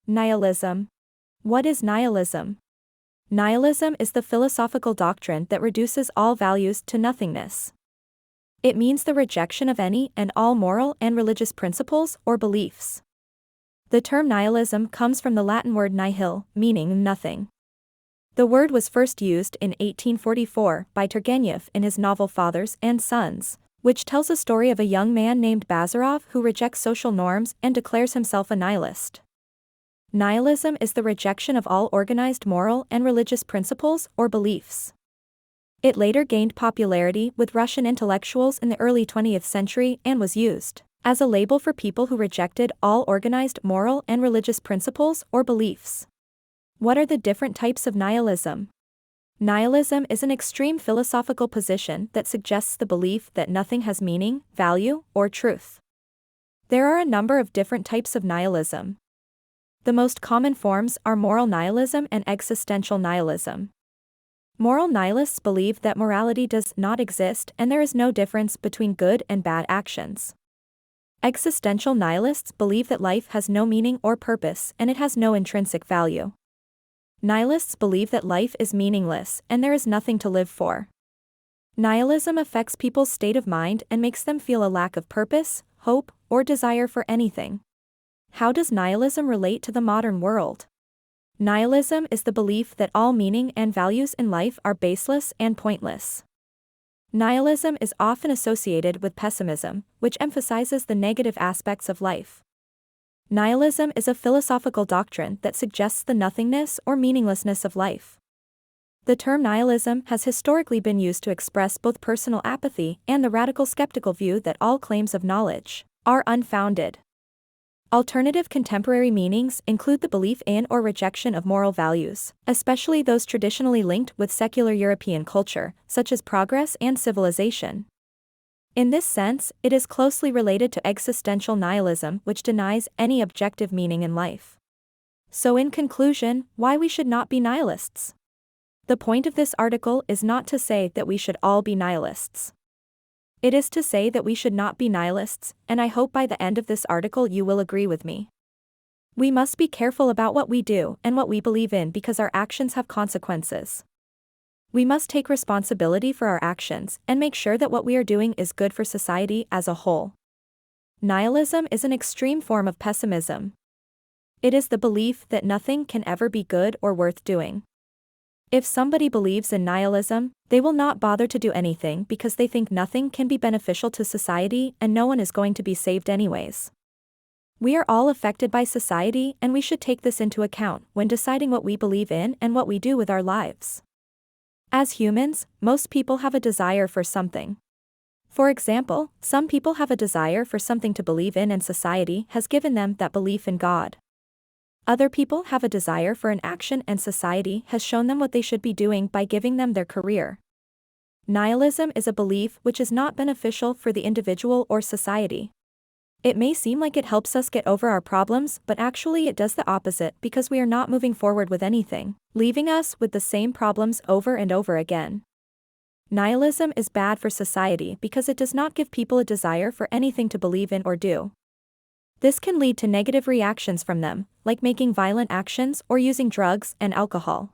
Nihilism. What is nihilism? Nihilism is the philosophical doctrine that reduces all values to nothingness. It means the rejection of any and all moral and religious principles or beliefs. The term nihilism comes from the Latin word nihil, meaning nothing. The word was first used in 1844 by Turgenev in his novel Fathers and Sons, which tells a story of a young man named Bazarov who rejects social norms and declares himself a nihilist. Nihilism is the rejection of all organized moral and religious principles or beliefs. It later gained popularity with Russian intellectuals in the early 20th century and was used as a label for people who rejected all organized moral and religious principles or beliefs. What are the different types of nihilism? Nihilism is an extreme philosophical position that suggests the belief that nothing has meaning, value, or truth. There are a number of different types of nihilism. The most common forms are moral nihilism and existential nihilism. Moral nihilists believe that morality does not exist and there is no difference between good and bad actions. Existential nihilists believe that life has no meaning or purpose and it has no intrinsic value. Nihilists believe that life is meaningless and there is nothing to live for. Nihilism affects people's state of mind and makes them feel a lack of purpose, hope, or desire for anything. How does nihilism relate to the modern world? Nihilism is the belief that all meaning and values in life are baseless and pointless. Nihilism is often associated with pessimism, which emphasizes the negative aspects of life. Nihilism is a philosophical doctrine that suggests the nothingness or meaninglessness of life. The term nihilism has historically been used to express both personal apathy and the radical skeptical view that all claims of knowledge are unfounded. Alternative contemporary meanings include the belief in or rejection of moral values, especially those traditionally linked with secular European culture, such as progress and civilization. In this sense, it is closely related to existential nihilism, which denies any objective meaning in life. So in conclusion, why we should not be nihilists? The point of this article is not to say that we should all be nihilists. It is to say that we should not be nihilists, and I hope by the end of this article you will agree with me. We must be careful about what we do and what we believe in because our actions have consequences. We must take responsibility for our actions and make sure that what we are doing is good for society as a whole. Nihilism is an extreme form of pessimism. It is the belief that nothing can ever be good or worth doing. If somebody believes in nihilism, they will not bother to do anything because they think nothing can be beneficial to society and no one is going to be saved anyways. We are all affected by society and we should take this into account when deciding what we believe in and what we do with our lives. As humans, most people have a desire for something. For example, some people have a desire for something to believe in and society has given them that belief in God. Other people have a desire for an action and society has shown them what they should be doing by giving them their career. Nihilism is a belief which is not beneficial for the individual or society. It may seem like it helps us get over our problems, but actually it does the opposite because we are not moving forward with anything, leaving us with the same problems over and over again. Nihilism is bad for society because it does not give people a desire for anything to believe in or do. This can lead to negative reactions from them, like making violent actions or using drugs and alcohol.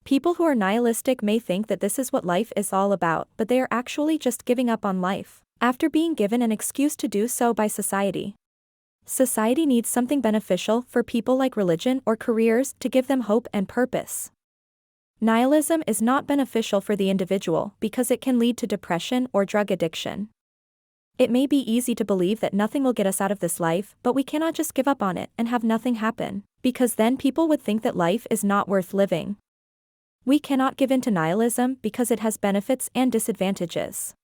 People who are nihilistic may think that this is what life is all about, but they are actually just giving up on life, after being given an excuse to do so by society. Society needs something beneficial for people like religion or careers to give them hope and purpose. Nihilism is not beneficial for the individual because it can lead to depression or drug addiction. It may be easy to believe that nothing will get us out of this life, but we cannot just give up on it and have nothing happen, because then people would think that life is not worth living. We cannot give in to nihilism because it has benefits and disadvantages.